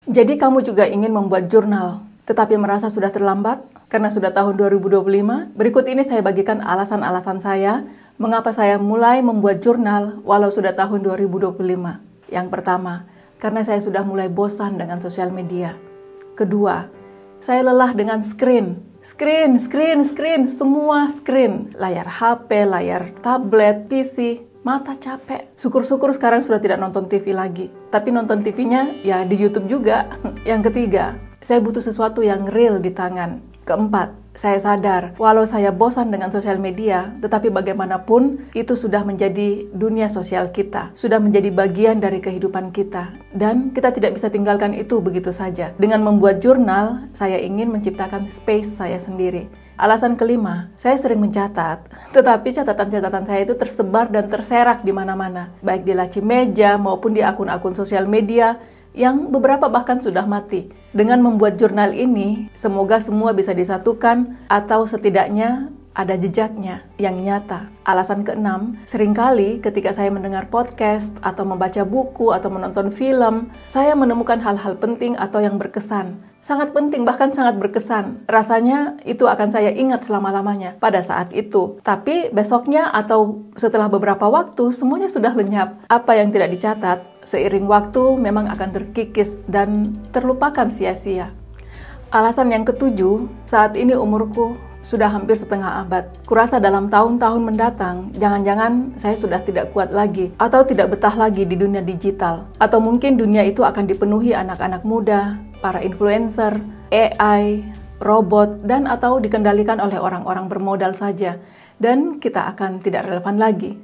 Jadi kamu juga ingin membuat jurnal, tetapi merasa sudah terlambat karena sudah tahun 2025? Berikut ini saya bagikan alasan-alasan saya mengapa saya mulai membuat jurnal walau sudah tahun 2025. Yang pertama, karena saya sudah mulai bosan dengan sosial media. Kedua, saya lelah dengan screen, semua screen. Layar HP, layar tablet, PC, mata capek. Syukur-syukur sekarang sudah tidak nonton TV lagi. Tapi nonton TV-nya ya di YouTube juga. Yang ketiga, saya butuh sesuatu yang real di tangan. Keempat, saya sadar walau saya bosan dengan sosial media, tetapi bagaimanapun itu sudah menjadi dunia sosial kita, sudah menjadi bagian dari kehidupan kita, dan kita tidak bisa tinggalkan itu begitu saja. Dengan membuat jurnal, saya ingin menciptakan space saya sendiri. Alasan kelima, saya sering mencatat, tetapi catatan-catatan saya itu tersebar dan terserak di mana-mana, baik di laci meja maupun di akun-akun sosial media yang beberapa bahkan sudah mati. Dengan membuat jurnal ini, semoga semua bisa disatukan atau setidaknya ada jejaknya yang nyata. Alasan keenam, seringkali ketika saya mendengar podcast atau membaca buku atau menonton film, saya menemukan hal-hal penting atau yang berkesan. Sangat penting, bahkan sangat berkesan. Rasanya itu akan saya ingat selama-lamanya pada saat itu. Tapi besoknya atau setelah beberapa waktu, semuanya sudah lenyap. Apa yang tidak dicatat, seiring waktu memang akan terkikis dan terlupakan sia-sia. Alasan yang ketujuh, saat ini umurku sudah hampir setengah abad. Kurasa dalam tahun-tahun mendatang, jangan-jangan saya sudah tidak kuat lagi atau tidak betah lagi di dunia digital. Atau mungkin dunia itu akan dipenuhi anak-anak muda, para influencer, AI, robot, dan atau dikendalikan oleh orang-orang bermodal saja. Dan kita akan tidak relevan lagi.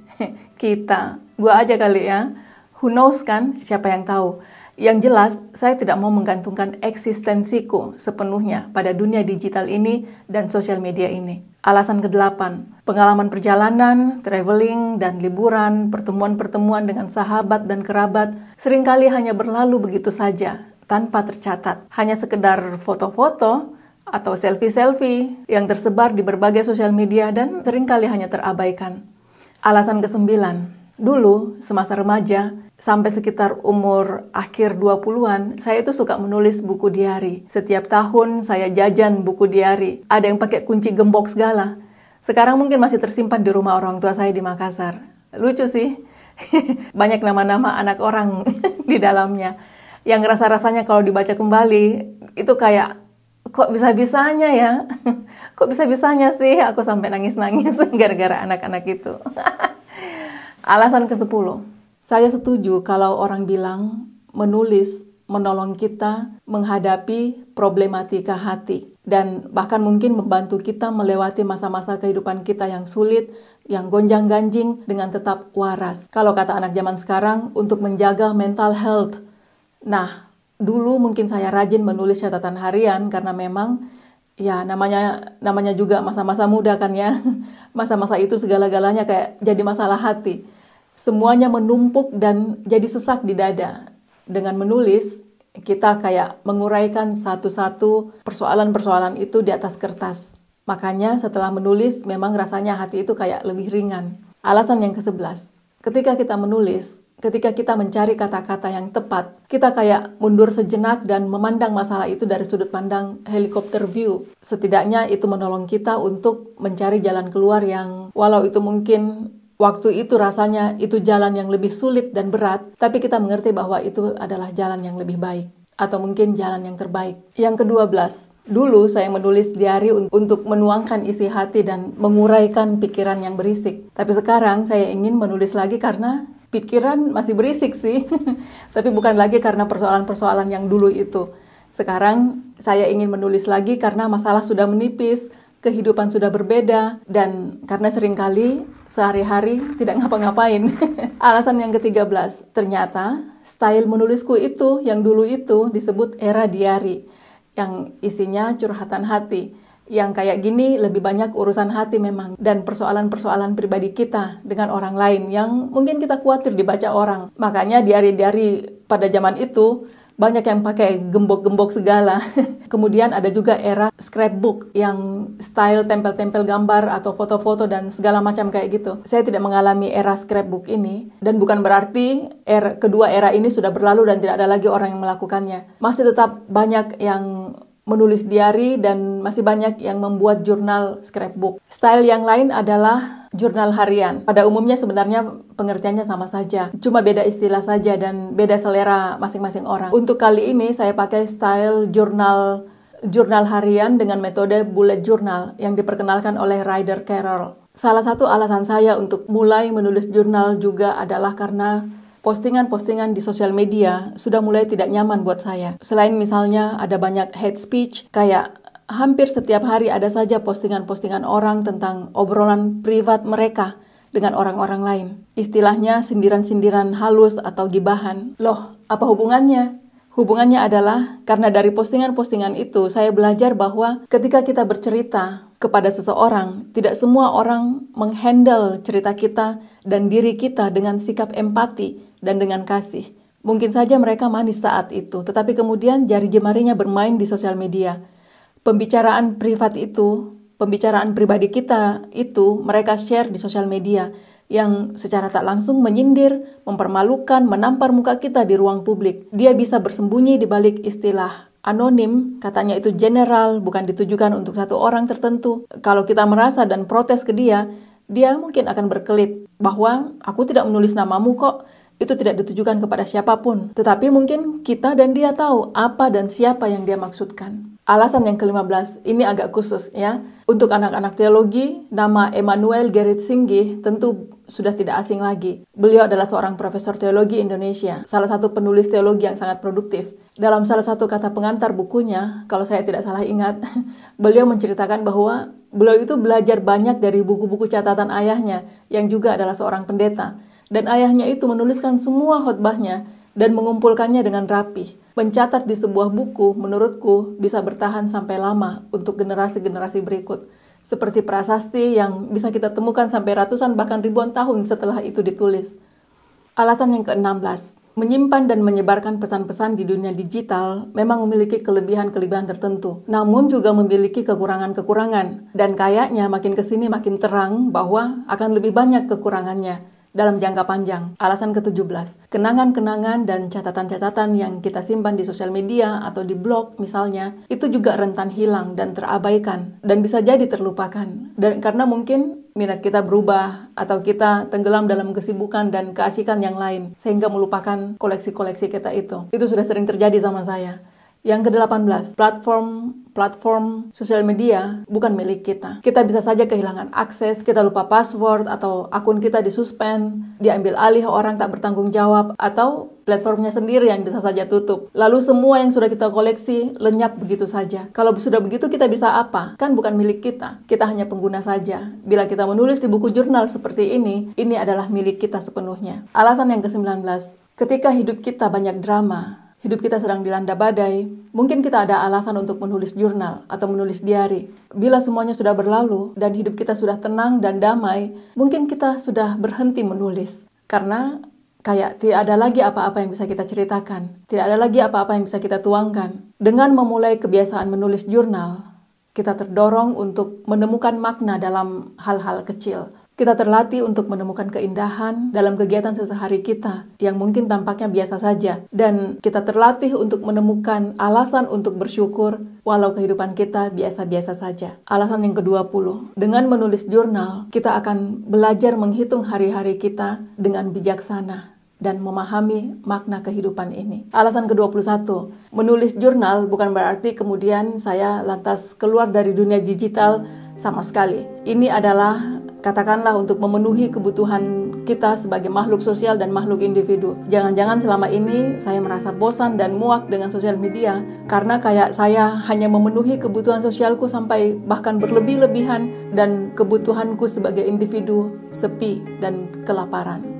Gua aja kali ya. Who knows kan, siapa yang tahu. Yang jelas, saya tidak mau menggantungkan eksistensiku sepenuhnya pada dunia digital ini dan sosial media ini. Alasan kedelapan, pengalaman perjalanan, traveling, dan liburan, pertemuan-pertemuan dengan sahabat dan kerabat seringkali hanya berlalu begitu saja, tanpa tercatat. Hanya sekedar foto-foto atau selfie-selfie yang tersebar di berbagai sosial media dan seringkali hanya terabaikan. Alasan kesembilan, dulu semasa remaja, sampai sekitar umur akhir 20-an, saya itu suka menulis buku diari. Setiap tahun saya jajan buku diari. Ada yang pakai kunci gembok segala. Sekarang mungkin masih tersimpan di rumah orang tua saya di Makassar. Lucu sih. Banyak nama-nama anak orang di dalamnya. Yang rasa-rasanya kalau dibaca kembali, itu kayak, kok bisa-bisanya ya? Kok bisa-bisanya sih aku sampai nangis-nangis gara-gara anak-anak itu. Alasan ke-10. Saya setuju kalau orang bilang menulis menolong kita menghadapi problematika hati dan bahkan mungkin membantu kita melewati masa-masa kehidupan kita yang sulit, yang gonjang-ganjing dengan tetap waras. Kalau kata anak zaman sekarang, untuk menjaga mental health. Nah, dulu mungkin saya rajin menulis catatan harian karena memang ya namanya juga masa-masa muda kan ya. Masa-masa itu segala-galanya kayak jadi masalah hati. Semuanya menumpuk dan jadi sesak di dada. Dengan menulis, kita kayak menguraikan satu-satu persoalan-persoalan itu di atas kertas. Makanya setelah menulis, memang rasanya hati itu kayak lebih ringan. Alasan yang ke-11, ketika kita menulis, ketika kita mencari kata-kata yang tepat, kita kayak mundur sejenak dan memandang masalah itu dari sudut pandang helikopter view. Setidaknya itu menolong kita untuk mencari jalan keluar yang walau itu mungkin waktu itu rasanya itu jalan yang lebih sulit dan berat, tapi kita mengerti bahwa itu adalah jalan yang lebih baik, atau mungkin jalan yang terbaik. Yang ke-12, dulu saya menulis diari untuk menuangkan isi hati dan menguraikan pikiran yang berisik. Tapi sekarang saya ingin menulis lagi karena pikiran masih berisik sih, tapi bukan lagi karena persoalan-persoalan yang dulu itu. Sekarang saya ingin menulis lagi karena masalah sudah menipis, kehidupan sudah berbeda, dan karena seringkali sehari-hari tidak ngapa-ngapain. Alasan yang ke-13, ternyata style menulisku itu yang dulu itu disebut era diari, yang isinya curhatan hati. Yang kayak gini lebih banyak urusan hati memang, dan persoalan-persoalan pribadi kita dengan orang lain yang mungkin kita khawatir dibaca orang. Makanya diari-diari pada zaman itu Banyak yang pakai gembok-gembok segala. Kemudian ada juga era scrapbook yang style tempel-tempel gambar atau foto-foto dan segala macam kayak gitu. Saya tidak mengalami era scrapbook ini, dan bukan berarti kedua era ini sudah berlalu dan tidak ada lagi orang yang melakukannya. Masih tetap banyak yang menulis diary dan masih banyak yang membuat jurnal scrapbook. Style yang lain adalah jurnal harian. Pada umumnya sebenarnya pengertiannya sama saja, cuma beda istilah saja dan beda selera masing-masing orang. Untuk kali ini saya pakai style jurnal harian dengan metode bullet journal yang diperkenalkan oleh Ryder Carroll. Salah satu alasan saya untuk mulai menulis jurnal juga adalah karena postingan-postingan di sosial media sudah mulai tidak nyaman buat saya. Selain misalnya ada banyak hate speech, kayak hampir setiap hari ada saja postingan-postingan orang tentang obrolan privat mereka dengan orang-orang lain. Istilahnya sindiran-sindiran halus atau gibahan. Loh, apa hubungannya? Hubungannya adalah karena dari postingan-postingan itu saya belajar bahwa ketika kita bercerita kepada seseorang, tidak semua orang menghandle cerita kita dan diri kita dengan sikap empati dan dengan kasih. Mungkin saja mereka manis saat itu, tetapi kemudian jari jemarinya bermain di sosial media. Pembicaraan privat itu, pembicaraan pribadi kita itu mereka share di sosial media yang secara tak langsung menyindir, mempermalukan, menampar muka kita di ruang publik. Dia bisa bersembunyi di balik istilah anonim, katanya itu general, bukan ditujukan untuk satu orang tertentu. Kalau kita merasa dan protes ke dia mungkin akan berkelit bahwa aku tidak menulis namamu kok. Itu tidak ditujukan kepada siapapun. Tetapi mungkin kita dan dia tahu apa dan siapa yang dia maksudkan. Alasan yang ke-15, ini agak khusus ya. Untuk anak-anak teologi, nama Emanuel Gerrit Singgih tentu sudah tidak asing lagi. Beliau adalah seorang profesor teologi Indonesia, salah satu penulis teologi yang sangat produktif. Dalam salah satu kata pengantar bukunya, kalau saya tidak salah ingat, beliau menceritakan bahwa beliau itu belajar banyak dari buku-buku catatan ayahnya, yang juga adalah seorang pendeta. Dan ayahnya itu menuliskan semua khotbahnya dan mengumpulkannya dengan rapih. Mencatat di sebuah buku, menurutku, bisa bertahan sampai lama untuk generasi-generasi berikut. Seperti prasasti yang bisa kita temukan sampai ratusan bahkan ribuan tahun setelah itu ditulis. Alasan yang ke-16, menyimpan dan menyebarkan pesan-pesan di dunia digital memang memiliki kelebihan-kelebihan tertentu, namun juga memiliki kekurangan-kekurangan. Dan kayaknya makin kesini makin terang bahwa akan lebih banyak kekurangannya dalam jangka panjang. Alasan ke-17, kenangan-kenangan dan catatan-catatan yang kita simpan di sosial media atau di blog misalnya, itu juga rentan hilang dan terabaikan, dan bisa jadi terlupakan. Dan karena mungkin minat kita berubah, atau kita tenggelam dalam kesibukan dan keasikan yang lain, sehingga melupakan koleksi-koleksi kita itu. Itu sudah sering terjadi sama saya. Yang ke-18, platform sosial media bukan milik kita. Kita bisa saja kehilangan akses, kita lupa password, atau akun kita disuspend, diambil alih orang tak bertanggung jawab, atau platformnya sendiri yang bisa saja tutup. Lalu semua yang sudah kita koleksi lenyap begitu saja. Kalau sudah begitu kita bisa apa? Kan bukan milik kita. Kita hanya pengguna saja. Bila kita menulis di buku jurnal seperti ini adalah milik kita sepenuhnya. Alasan yang ke-19, ketika hidup kita banyak drama, hidup kita sedang dilanda badai, mungkin kita ada alasan untuk menulis jurnal atau menulis diary. Bila semuanya sudah berlalu dan hidup kita sudah tenang dan damai, mungkin kita sudah berhenti menulis. Karena kayak tidak ada lagi apa-apa yang bisa kita ceritakan. Tidak ada lagi apa-apa yang bisa kita tuangkan. Dengan memulai kebiasaan menulis jurnal, kita terdorong untuk menemukan makna dalam hal-hal kecil. Kita terlatih untuk menemukan keindahan dalam kegiatan sehari-hari kita yang mungkin tampaknya biasa saja. Dan kita terlatih untuk menemukan alasan untuk bersyukur walau kehidupan kita biasa-biasa saja. Alasan yang ke-20, dengan menulis jurnal, kita akan belajar menghitung hari-hari kita dengan bijaksana dan memahami makna kehidupan ini. Alasan ke-21, menulis jurnal bukan berarti kemudian saya lantas keluar dari dunia digital sama sekali. Ini adalah katakanlah untuk memenuhi kebutuhan kita sebagai makhluk sosial dan makhluk individu. Jangan-jangan selama ini saya merasa bosan dan muak dengan sosial media karena kayak saya hanya memenuhi kebutuhan sosialku sampai bahkan berlebih-lebihan dan kebutuhanku sebagai individu sepi dan kelaparan.